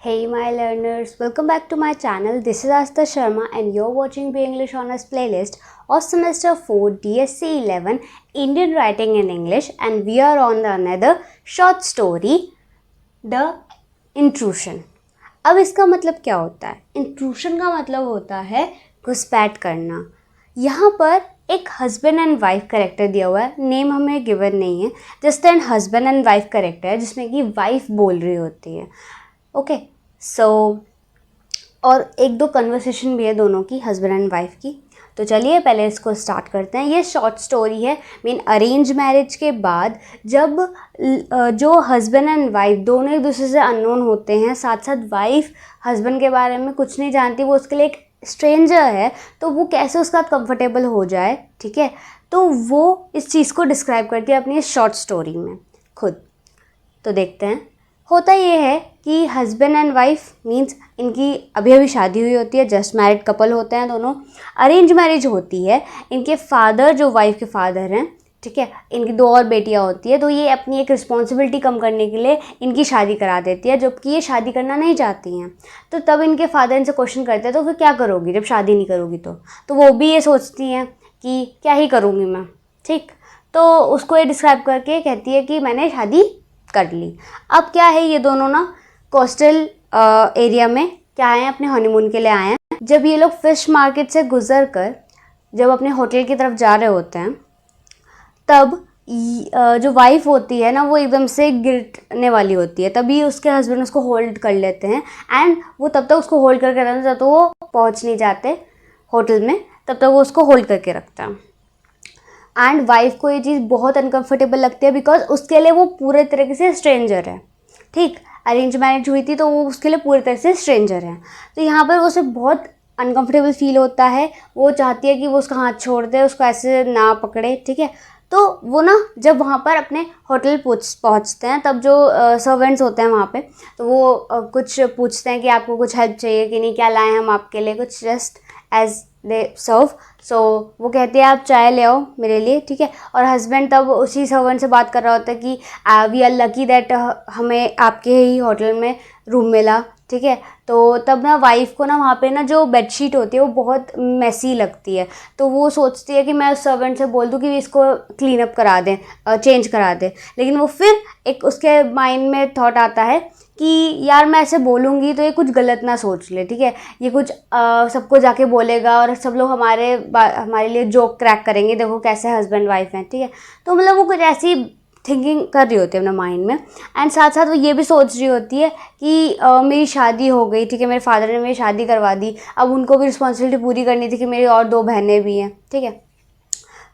Hey my learners, welcome back to my channel. This is Asta Sharma and you're watching Be English Honors playlist of semester 4 DSC 11 Indian Writing in English, and we are on the another short story The Intrusion. अब इसका मतलब क्या होता है? Intrusion का मतलब होता है घुसपैठ करना. यहाँ पर एक हस्बैंड एंड वाइफ करेक्टर दिया हुआ है, नेम हमें गिवन नहीं है, just an husband and wife character है जिसमें कि वाइफ बोल रही होती है. ओके सो और एक दो कन्वर्सेशन भी है दोनों की, हस्बैंड एंड वाइफ की. तो चलिए पहले इसको स्टार्ट करते हैं. ये शॉर्ट स्टोरी है. अरेंज मैरिज के बाद जब जो हस्बैंड एंड वाइफ दोनों एक दूसरे से अननोन होते हैं, साथ साथ वाइफ हस्बैंड के बारे में कुछ नहीं जानती, वो उसके लिए एक स्ट्रेंजर है, तो वो कैसे उसके साथ कंफर्टेबल हो जाए. ठीक है, तो वो इस चीज़ को डिस्क्राइब करती है अपनी इस शॉर्ट स्टोरी में खुद. तो देखते हैं. होता ये है कि हस्बैंड एंड वाइफ मीन्स इनकी अभी अभी शादी हुई होती है, जस्ट मैरिड कपल होते हैं दोनों. अरेंज मैरिज होती है. इनके फादर जो वाइफ के फादर हैं, ठीक है, इनकी दो और बेटियां होती है, तो ये अपनी एक रिस्पॉन्सिबिलिटी कम करने के लिए इनकी शादी करा देती है, जबकि ये शादी करना नहीं चाहती हैं. तो तब इनके फादर इनसे क्वेश्चन करते हैं, तो फिर क्या करोगी जब शादी नहीं करोगी? तो वो भी ये सोचती हैं कि क्या ही करूँगी मैं. ठीक, तो उसको ये डिस्क्राइब करके कहती है कि मैंने शादी कर ली. अब क्या है, ये दोनों ना कोस्टल एरिया में क्या आए हैं, अपने हनीमून के लिए आए हैं. जब ये लोग फिश मार्केट से गुजर कर जब अपने होटल की तरफ जा रहे होते हैं, तब जो वाइफ होती है ना, वो एकदम से गिरने वाली होती है. तभी उसके हस्बैंड उसको होल्ड कर लेते हैं, एंड वो तब तक उसको होल्ड करके रखते हैं जब तक वो पहुंच नहीं जाते होटल में, तब तक वो उसको होल्ड करके रखता है. एंड वाइफ को ये चीज़ बहुत अनकंफर्टेबल लगती है, बिकॉज उसके लिए वो पूरे तरीके से स्ट्रेंजर है. ठीक, अरेंज मैरिज हुई थी तो वो उसके लिए पूरी तरह से स्ट्रेंजर है. तो यहाँ पर उसे बहुत अनकंफर्टेबल फील होता है. वो चाहती है कि वो उसका हाथ छोड़ दे, उसको ऐसे ना पकड़े. ठीक है, तो वो ना जब वहाँ पर अपने होटल पहुँचते हैं, तब जो सर्वेंट्स होते हैं वहाँ पे, तो वो कुछ पूछते हैं कि आपको कुछ हेल्प चाहिए कि नहीं, क्या लाएं हम आपके लिए, कुछ जस्ट एज दे सर्व. सो वो कहते हैं आप चाय ले आओ मेरे लिए. ठीक है, और हस्बैंड तब उसी सर्वेंट से बात कर रहा होता है कि वी आर लकी दैट हमें आपके ही होटल में रूम मिला. ठीक है, तो तब ना वाइफ को ना वहाँ पे ना जो बेडशीट होती है वो बहुत मेसी लगती है. तो वो सोचती है कि मैं उस सर्वेंट से बोल दूँ कि इसको क्लीन अप करा दें, चेंज करा दें. लेकिन वो फिर एक उसके माइंड में थॉट आता है कि यार मैं ऐसे बोलूँगी तो ये कुछ गलत ना सोच ले. ठीक है, ये कुछ सबको जाके बोलेगा और सब लोग हमारे लिए जोक क्रैक करेंगे, देखो कैसे हस्बैंड वाइफ हैं. ठीक है, तो मतलब वो कुछ ऐसी थिंकिंग कर रही होती है अपने माइंड में. एंड साथ साथ वो ये भी सोच रही होती है कि मेरी शादी हो गई. ठीक है, मेरे फादर ने मेरी शादी करवा दी, अब उनको भी रिस्पॉन्सिबिलिटी पूरी करनी थी कि मेरी और दो बहनें भी हैं. ठीक है,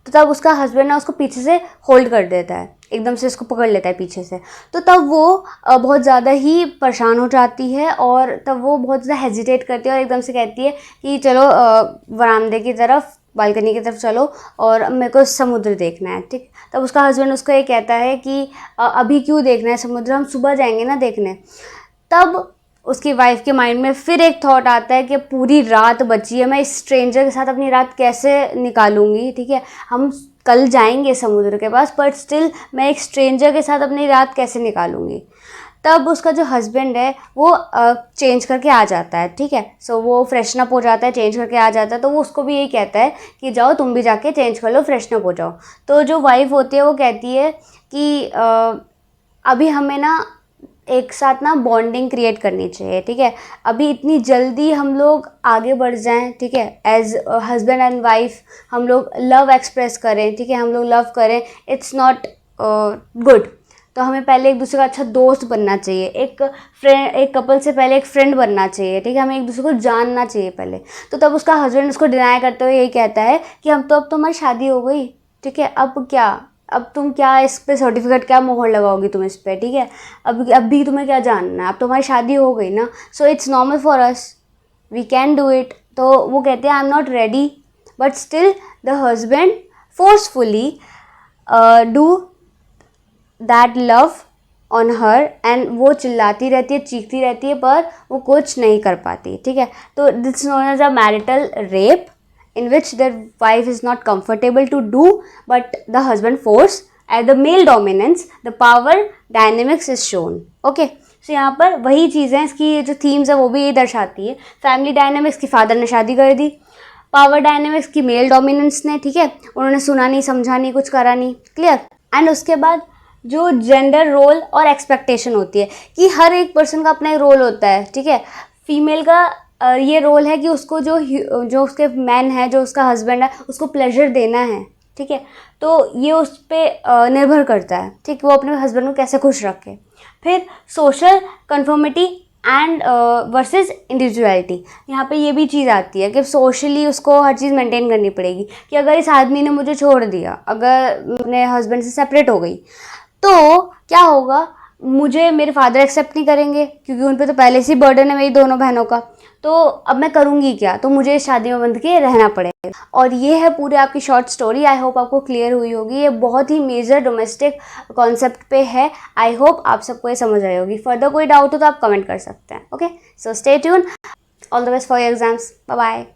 तो तब उसका हस्बैंड ना उसको पीछे से होल्ड कर देता है, एकदम से उसको पकड़ लेता है पीछे से. तो तब वो बहुत ज़्यादा ही परेशान हो जाती है, और तब वो बहुत ज़्यादा हेजिटेट करती है और एकदम से कहती है कि चलो बरामदे की तरफ, बालकनी की तरफ चलो, और मेरे को समुद्र देखना है. ठीक, तब उसका हस्बैंड उसको ये कहता है कि अभी क्यों देखना है समुद्र, हम सुबह जाएंगे ना देखने. तब उसकी वाइफ के माइंड में फिर एक थॉट आता है कि पूरी रात बची है, मैं इस स्ट्रेंजर के साथ अपनी रात कैसे निकालूंगी. ठीक है, हम कल जाएंगे समुद्र के पास, बट स्टिल मैं एक स्ट्रेंजर के साथ अपनी रात कैसे निकालूंगी. तब उसका जो हस्बैंड है वो चेंज करके आ जाता है. ठीक है, सो वो फ्रेशन अप हो जाता है, चेंज करके आ जाता है. तो वो उसको भी यही कहता है कि जाओ तुम भी जाके चेंज कर लो, फ्रेशन अप हो जाओ. तो जो वाइफ होती है वो कहती है कि अभी हमें ना एक साथ ना बॉन्डिंग क्रिएट करनी चाहिए. ठीक है, अभी इतनी जल्दी हम लोग आगे बढ़ जाएं. ठीक है, एज हस्बैंड एंड वाइफ हम लोग लव एक्सप्रेस करें. ठीक है, हम लोग लव करें, इट्स नॉट गुड. तो हमें पहले एक दूसरे का अच्छा दोस्त बनना चाहिए, एक कपल से पहले एक फ्रेंड बनना चाहिए. ठीक है, हमें एक दूसरे को जानना चाहिए पहले. तो तब उसका हस्बैंड उसको डिनाई करते हुए यही कहता है कि अब तो हमारी शादी हो गई. ठीक है, अब क्या, अब तुम क्या इस पे सर्टिफिकेट क्या मोहर लगाओगी तुम इस पे. ठीक है, अब भी तुम्हें क्या जानना है, अब तो हमारी शादी हो गई ना, so it's normal for us, we can do it. तो वो कहते हैं I am not ready, but still the husband forcefully do that love on her, and वो चिल्लाती रहती है, चीखती रहती है, पर वो कुछ नहीं कर पाती. ठीक है, तो this known as a marital rape, in which their wife is not comfortable to do, but the husband force. At the male dominance, the power dynamics is shown. Okay, सो यहाँ पर वही चीज़ें, इसकी जो थीम्स है वो भी ये दर्शाती है। फैमिली डायनामिक्स की फादर ने शादी कर दी, पावर डायनामिक्स की मेल डोमिनेंस ने, ठीक है, उन्होंने सुना नहीं, समझा नहीं, कुछ करा नहीं, क्लियर। एंड उसके बाद जो जेंडर रोल और एक्सपेक्टेशन होती है कि हर एक पर्सन का अपना एक रोल होता है, ठीक है। फीमेल का ये रोल है कि उसको जो उसके मैन है, जो उसका हस्बैंड है, उसको प्लेजर देना है, ठीक है। तो ये उस पर निर्भर करता है, ठीक, वो अपने हस्बैंड को कैसे खुश रखे। फिर social conformity and versus individuality, यहाँ पे ये भी चीज़ आती है कि सोशली उसको हर चीज़ मेंटेन करनी पड़ेगी कि अगर इस आदमी ने मुझे छोड़ दिया, अगर अपने हस्बैंड से सेपरेट हो गई, तो क्या होगा, मुझे मेरे फादर एक्सेप्ट नहीं करेंगे क्योंकि उन पे तो पहले से ही बर्डन है मेरी दोनों बहनों का। तो अब मैं करूँगी क्या, तो मुझे इस शादी में बंध के रहना पड़ेगा। और ये है पूरी आपकी शॉर्ट स्टोरी। आई होप आपको क्लियर हुई होगी। ये बहुत ही मेजर डोमेस्टिक कॉन्सेप्ट पे है। आई होप आप सबको ये समझ आई होगी। फर्दर कोई डाउट हो तो आप कमेंट कर सकते हैं। Okay, so stay tune. All the best for your exams. Bye bye.